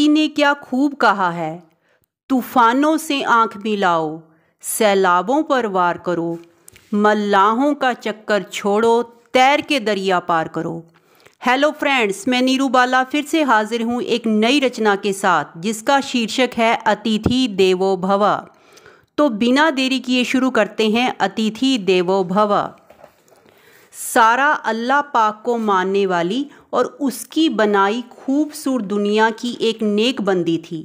किसी ने क्या खूब कहा है, तूफानों से आंख मिलाओ, सैलाबों पर वार करो, मल्लाहों का चक्कर छोड़ो, तैर के दरिया पार करो। हेलो फ्रेंड्स, मैं नीरू बाला फिर से हाजिर हूँ एक नई रचना के साथ जिसका शीर्षक है अतिथि देवो भव। तो बिना देरी किए शुरू करते हैं अतिथि देवो भव। सारा अल्लाह पाक को मानने वाली और उसकी बनाई खूबसूरत दुनिया की एक नेक बंदी थी।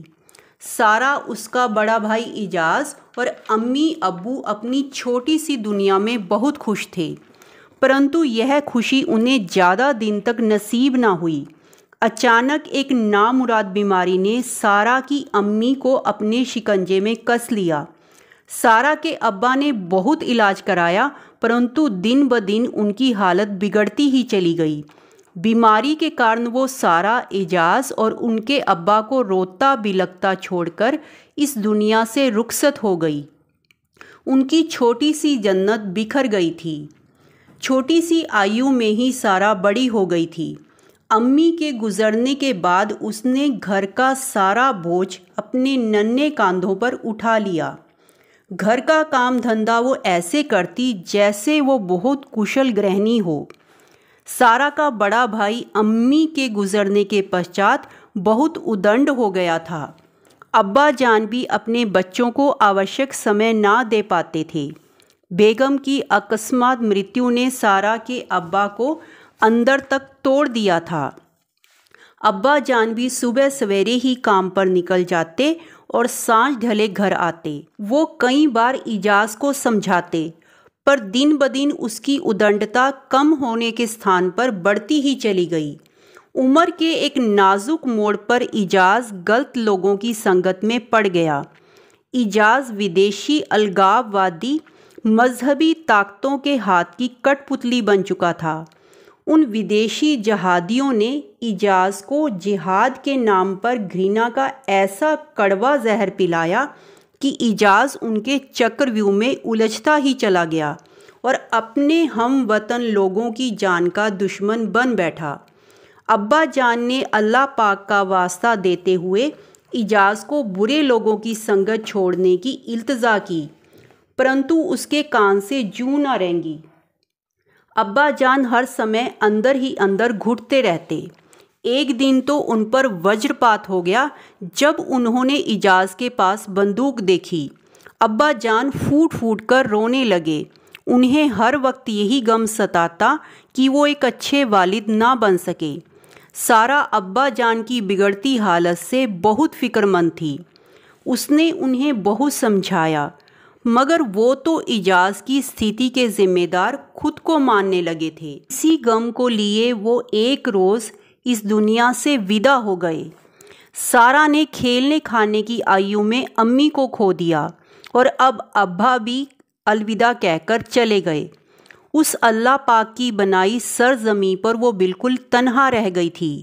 सारा, उसका बड़ा भाई इजाज़ और अम्मी अब्बू अपनी छोटी सी दुनिया में बहुत खुश थे, परंतु यह खुशी उन्हें ज़्यादा दिन तक नसीब ना हुई। अचानक एक नामुराद बीमारी ने सारा की अम्मी को अपने शिकंजे में कस लिया। सारा के अब्बा ने बहुत इलाज कराया, परंतु दिन ब दिन उनकी हालत बिगड़ती ही चली गई। बीमारी के कारण वो सारा, इजाज़ और उनके अब्बा को रोता बिलखता छोड़कर इस दुनिया से रुखसत हो गई। उनकी छोटी सी जन्नत बिखर गई थी। छोटी सी आयु में ही सारा बड़ी हो गई थी। अम्मी के गुजरने के बाद उसने घर का सारा बोझ अपने नन्हे कांधों पर उठा लिया। घर का काम धंधा वो ऐसे करती जैसे वो बहुत कुशल गृहिणी हो। सारा का बड़ा भाई अम्मी के गुजरने के पश्चात बहुत उदंड हो गया था। अब्बा जान भी अपने बच्चों को आवश्यक समय ना दे पाते थे। बेगम की अकस्मात मृत्यु ने सारा के अब्बा को अंदर तक तोड़ दिया था। अब्बा जान भी सुबह सवेरे ही काम पर निकल जाते और सांझ ढले घर आते। वो कई बार इजाज़ को समझाते, पर दिन ब दिन उसकी उदंडता कम होने के स्थान पर बढ़ती ही चली गई। उम्र के एक नाजुक मोड़ पर इजाज़ गलत लोगों की संगत में पड़ गया। इजाज़ विदेशी अलगाववादी मजहबी ताकतों के हाथ की कठपुतली बन चुका था। उन विदेशी जहादियों ने इजाज़ को जिहाद के नाम पर घृणा का ऐसा कड़वा जहर पिलाया कि इजाज़ उनके चक्रव्यूह में उलझता ही चला गया और अपने हम वतन लोगों की जान का दुश्मन बन बैठा। अब्बा जान ने अल्लाह पाक का वास्ता देते हुए इजाज़ को बुरे लोगों की संगत छोड़ने की इल्तिजा की, परंतु उसके कान से जूं न रेंगी। अब्बा जान हर समय अंदर ही अंदर घुटते रहते। एक दिन तो उन पर वज्रपात हो गया जब उन्होंने इजाज़ के पास बंदूक देखी। अब्बा जान फूट फूट कर रोने लगे। उन्हें हर वक्त यही गम सताता कि वो एक अच्छे वालिद ना बन सके। सारा अब्बा जान की बिगड़ती हालत से बहुत फिक्रमंद थी। उसने उन्हें बहुत समझाया, मगर वो तो इजाज़ की स्थिति के जिम्मेदार खुद को मानने लगे थे। इसी गम को लिए वो एक रोज़ इस दुनिया से विदा हो गए। सारा ने खेलने खाने की आयु में अम्मी को खो दिया और अब अब्बा भी अलविदा कहकर चले गए। उस अल्लाह पाक की बनाई सरजमी पर वो बिल्कुल तन्हा रह गई थी।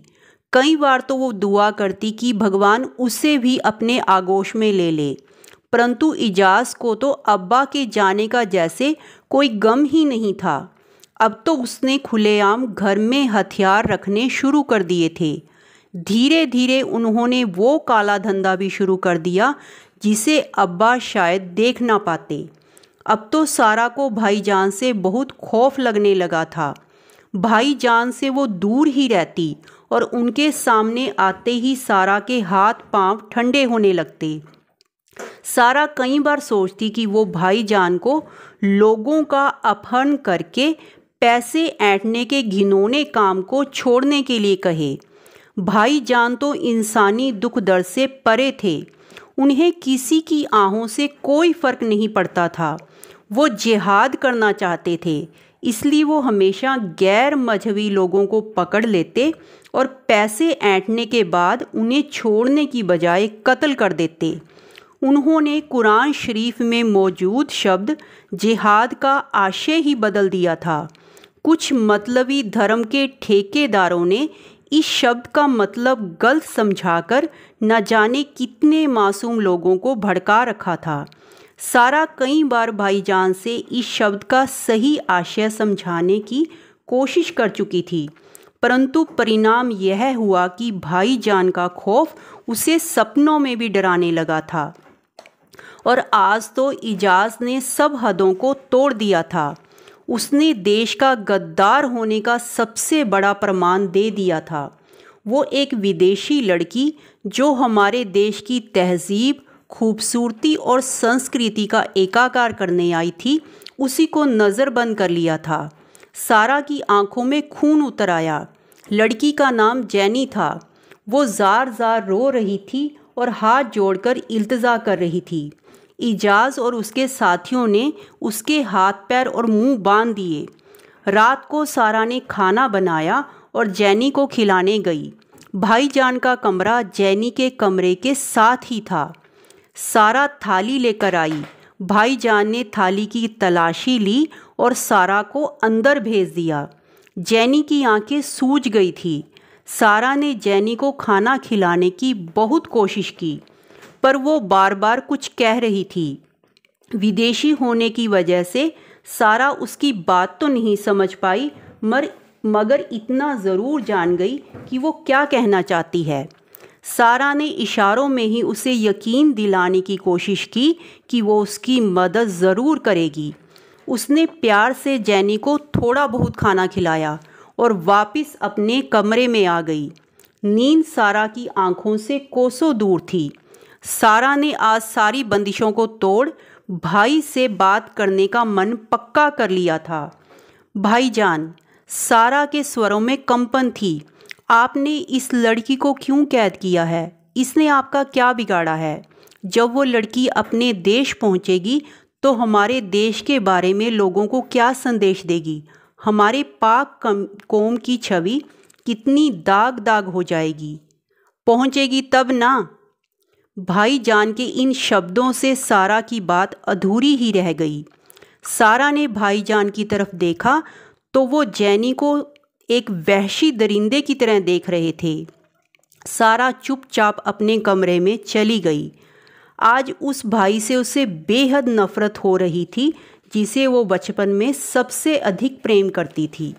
कई बार तो वो दुआ करती कि भगवान उसे भी अपने आगोश में ले ले, परंतु इजाज़ को तो अब्बा के जाने का जैसे कोई गम ही नहीं था। अब तो उसने खुलेआम घर में हथियार रखने शुरू कर दिए थे। धीरे धीरे उन्होंने वो काला धंधा भी शुरू कर दिया जिसे अब्बा शायद देख ना पाते। अब तो सारा को भाईजान से बहुत खौफ लगने लगा था। भाईजान से वो दूर ही रहती और उनके सामने आते ही सारा के हाथ पांव ठंडे होने लगते। सारा कई बार सोचती कि वो भाईजान को लोगों का अपहरण करके पैसे ऐंठने के घिनौने काम को छोड़ने के लिए कहे। भाईजान तो इंसानी दुख दर्द से परे थे। उन्हें किसी की आहों से कोई फ़र्क नहीं पड़ता था। वो जिहाद करना चाहते थे, इसलिए वो हमेशा गैर मजहबी लोगों को पकड़ लेते और पैसे ऐंठने के बाद उन्हें छोड़ने की बजाय कत्ल कर देते। उन्होंने कुरान शरीफ में मौजूद शब्द जिहाद का आशय ही बदल दिया था। कुछ मतलबी धर्म के ठेकेदारों ने इस शब्द का मतलब गलत समझाकर न जाने कितने मासूम लोगों को भड़का रखा था। सारा कई बार भाईजान से इस शब्द का सही आशय समझाने की कोशिश कर चुकी थी, परंतु परिणाम यह हुआ कि भाईजान का खौफ उसे सपनों में भी डराने लगा था। और आज तो इजाज़ ने सब हदों को तोड़ दिया था। उसने देश का गद्दार होने का सबसे बड़ा प्रमाण दे दिया था। वो एक विदेशी लड़की जो हमारे देश की तहजीब, खूबसूरती और संस्कृति का एकाकार करने आई थी, उसी को नज़रबंद कर लिया था। सारा की आंखों में खून उतर आया। लड़की का नाम जैनी था। वो जार जार रो रही थी और हाथ जोड़कर इल्तिजा कर रही थी। इजाज़ और उसके साथियों ने उसके हाथ पैर और मुंह बांध दिए। रात को सारा ने खाना बनाया और जैनी को खिलाने गई। भाईजान का कमरा जैनी के कमरे के साथ ही था। सारा थाली लेकर आई। भाईजान ने थाली की तलाशी ली और सारा को अंदर भेज दिया। जैनी की आंखें सूज गई थी। सारा ने जैनी को खाना खिलाने की बहुत कोशिश की, पर वो बार बार कुछ कह रही थी। विदेशी होने की वजह से सारा उसकी बात तो नहीं समझ पाई, मगर इतना ज़रूर जान गई कि वो क्या कहना चाहती है। सारा ने इशारों में ही उसे यकीन दिलाने की कोशिश की कि वो उसकी मदद ज़रूर करेगी। उसने प्यार से जैनी को थोड़ा बहुत खाना खिलाया और वापस अपने कमरे में आ गई। नींद सारा की आंखों से कोसों दूर थी। सारा ने आज सारी बंदिशों को तोड़ भाई से बात करने का मन पक्का कर लिया था। भाईजान, सारा के स्वरों में कंपन थी। आपने इस लड़की को क्यों कैद किया है? इसने आपका क्या बिगाड़ा है? जब वो लड़की अपने देश पहुंचेगी तो हमारे देश के बारे में लोगों को क्या संदेश देगी? हमारे पाक कौम की छवि कितनी दाग दाग हो जाएगी। पहुंचेगी तब ना। भाईजान के इन शब्दों से सारा की बात अधूरी ही रह गई। सारा ने भाईजान की तरफ देखा तो वो जैनी को एक वहशी दरिंदे की तरह देख रहे थे। सारा चुपचाप अपने कमरे में चली गई। आज उस भाई से उसे बेहद नफरत हो रही थी जिसे वो बचपन में सबसे अधिक प्रेम करती थी।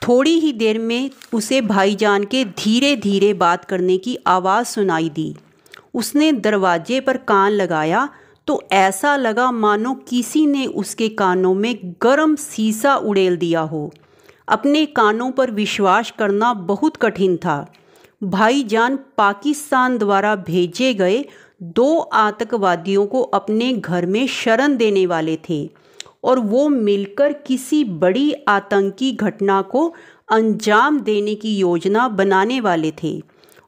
थोड़ी ही देर में उसे भाईजान के धीरे धीरे बात करने की आवाज़ सुनाई दी। उसने दरवाजे पर कान लगाया तो ऐसा लगा मानो किसी ने उसके कानों में गर्म शीशा उड़ेल दिया हो। अपने कानों पर विश्वास करना बहुत कठिन था। भाईजान पाकिस्तान द्वारा भेजे गए 2 आतंकवादियों को अपने घर में शरण देने वाले थे और वो मिलकर किसी बड़ी आतंकी घटना को अंजाम देने की योजना बनाने वाले थे।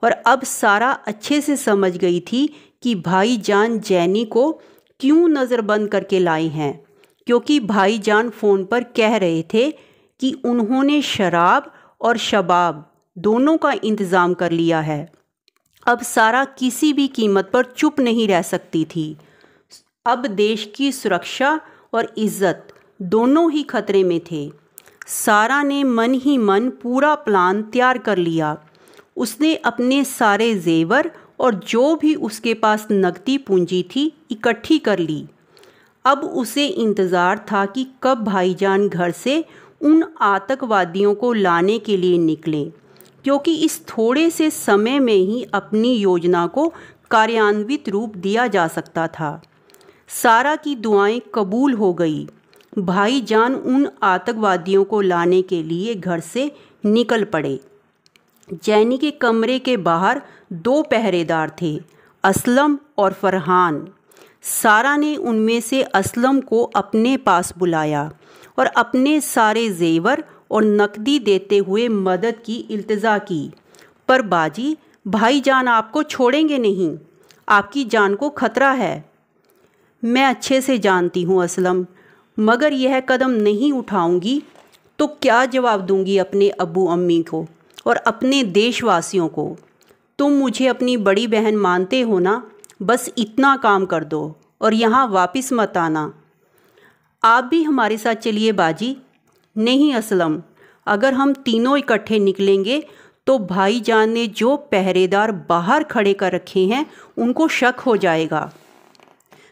और अब सारा अच्छे से समझ गई थी कि भाईजान जैनी को क्यों नज़रबंद करके लाए हैं, क्योंकि भाईजान फ़ोन पर कह रहे थे कि उन्होंने शराब और शबाब दोनों का इंतज़ाम कर लिया है। अब सारा किसी भी कीमत पर चुप नहीं रह सकती थी। अब देश की सुरक्षा और इज्जत दोनों ही खतरे में थे। सारा ने मन ही मन पूरा प्लान तैयार कर लिया। उसने अपने सारे जेवर और जो भी उसके पास नकदी पूंजी थी इकट्ठी कर ली। अब उसे इंतज़ार था कि कब भाईजान घर से उन आतंकवादियों को लाने के लिए निकले, क्योंकि इस थोड़े से समय में ही अपनी योजना को कार्यान्वित रूप दिया जा सकता था। सारा की दुआएं कबूल हो गई। भाईजान उन आतंकवादियों को लाने के लिए घर से निकल पड़े। जैनी के कमरे के बाहर 2 पहरेदार थे, असलम और फरहान। सारा ने उनमें से असलम को अपने पास बुलाया और अपने सारे जेवर और नकदी देते हुए मदद की इल्तिजा की। पर बाजी, भाईजान आपको छोड़ेंगे नहीं, आपकी जान को खतरा है। मैं अच्छे से जानती हूँ असलम, मगर यह कदम नहीं उठाऊंगी तो क्या जवाब दूंगी अपने अब्बू अम्मी को और अपने देशवासियों को। तुम मुझे अपनी बड़ी बहन मानते हो ना? बस इतना काम कर दो और यहाँ वापस मत आना। आप भी हमारे साथ चलिए बाजी। नहीं असलम, अगर हम तीनों इकट्ठे निकलेंगे तो भाईजान ने जो पहरेदार बाहर खड़े कर रखे हैं उनको शक हो जाएगा।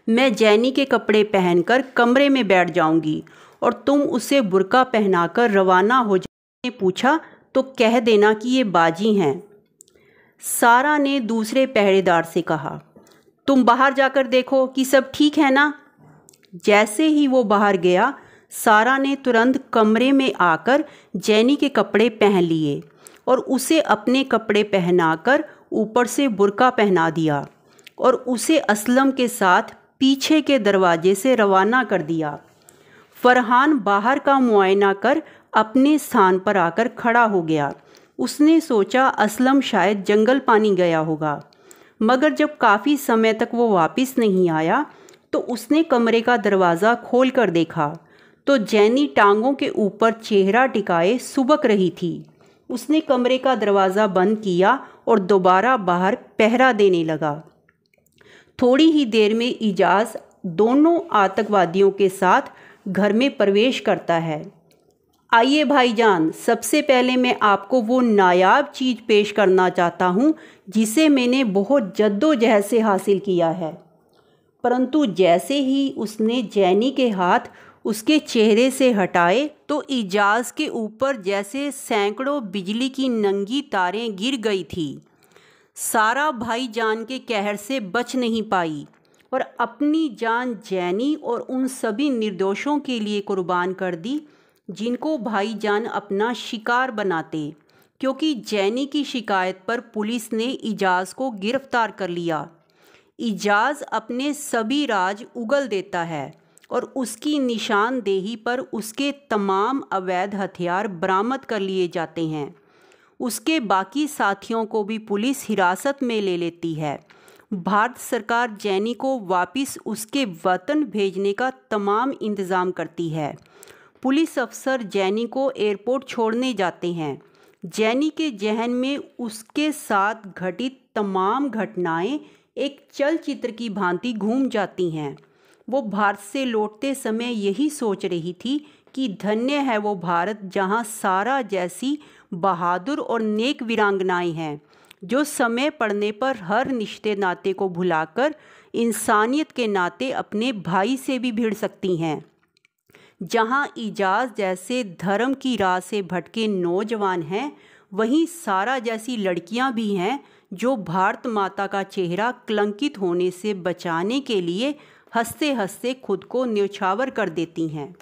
मैं जैनी के कपड़े पहनकर कमरे में बैठ जाऊंगी और तुम उसे बुर्का पहनाकर रवाना हो जाने पूछा तो कह देना कि ये बाजी हैं। सारा ने दूसरे पहरेदार से कहा, तुम बाहर जाकर देखो कि सब ठीक है ना। जैसे ही वो बाहर गया, सारा ने तुरंत कमरे में आकर जैनी के कपड़े पहन लिए और उसे अपने कपड़े पहनाकर ऊपर से बुर्का पहना दिया और उसे असलम के साथ पीछे के दरवाजे से रवाना कर दिया। फरहान बाहर का मुआयना कर अपने स्थान पर आकर खड़ा हो गया। उसने सोचा असलम शायद जंगल पानी गया होगा, मगर जब काफ़ी समय तक वो वापस नहीं आया तो उसने कमरे का दरवाज़ा खोल कर देखा तो जैनी टांगों के ऊपर चेहरा टिकाए सुबक रही थी। उसने कमरे का दरवाज़ा बंद किया और दोबारा बाहर पहरा देने लगा। थोड़ी ही देर में इजाज़ दोनों आतंकवादियों के साथ घर में प्रवेश करता है। आइए भाईजान, सबसे पहले मैं आपको वो नायाब चीज़ पेश करना चाहता हूँ जिसे मैंने बहुत जद्दोजहद से हासिल किया है। परंतु जैसे ही उसने जैनी के हाथ उसके चेहरे से हटाए तो इजाज़ के ऊपर जैसे सैकड़ों बिजली की नंगी तारें गिर गई थी। सारा भाईजान के कहर से बच नहीं पाई और अपनी जान जैनी और उन सभी निर्दोषों के लिए कुर्बान कर दी जिनको भाईजान अपना शिकार बनाते, क्योंकि जैनी की शिकायत पर पुलिस ने इजाज़ को गिरफ्तार कर लिया। इजाज़ अपने सभी राज उगल देता है और उसकी निशानदेही पर उसके तमाम अवैध हथियार बरामद कर लिए जाते हैं। उसके बाकी साथियों को भी पुलिस हिरासत में ले लेती है। भारत सरकार जैनी को वापस उसके वतन भेजने का तमाम इंतज़ाम करती है। पुलिस अफसर जैनी को एयरपोर्ट छोड़ने जाते हैं। जैनी के जहन में उसके साथ घटित तमाम घटनाएं एक चलचित्र की भांति घूम जाती हैं। वो भारत से लौटते समय यही सोच रही थी कि धन्य है वो भारत जहां सारा जैसी बहादुर और नेक वीरांगनाएं हैं, जो समय पड़ने पर हर रिश्ते नाते को भुलाकर इंसानियत के नाते अपने भाई से भी भिड़ सकती हैं। जहां इजाज़ जैसे धर्म की राह से भटके नौजवान हैं, वहीं सारा जैसी लड़कियां भी हैं जो भारत माता का चेहरा कलंकित होने से बचाने के लिए हंसते हंसते खुद को न्यौछावर कर देती हैं।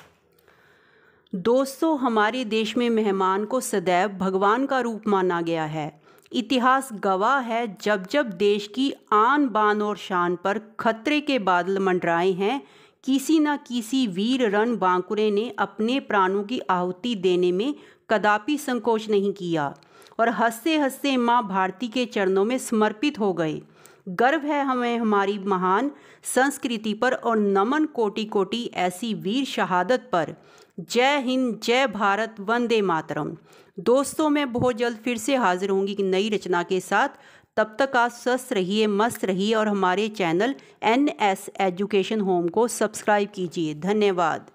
दोस्तों, हमारे देश में मेहमान को सदैव भगवान का रूप माना गया है। इतिहास गवाह है, जब जब देश की आन बान और शान पर खतरे के बादल मंडराए हैं, किसी न किसी वीर रणबांकुरे ने अपने प्राणों की आहुति देने में कदापि संकोच नहीं किया और हंसते हंसते माँ भारती के चरणों में समर्पित हो गए। गर्व है हमें हमारी महान संस्कृति पर और नमन कोटि कोटि ऐसी वीर शहादत पर। जय हिंद, जय भारत, वंदे मातरम। दोस्तों, मैं बहुत जल्द फिर से हाजिर होंगी एक नई रचना के साथ। तब तक आप स्वस्थ रहिए, मस्त रहिए और हमारे चैनल NS एजुकेशन होम को सब्सक्राइब कीजिए। धन्यवाद।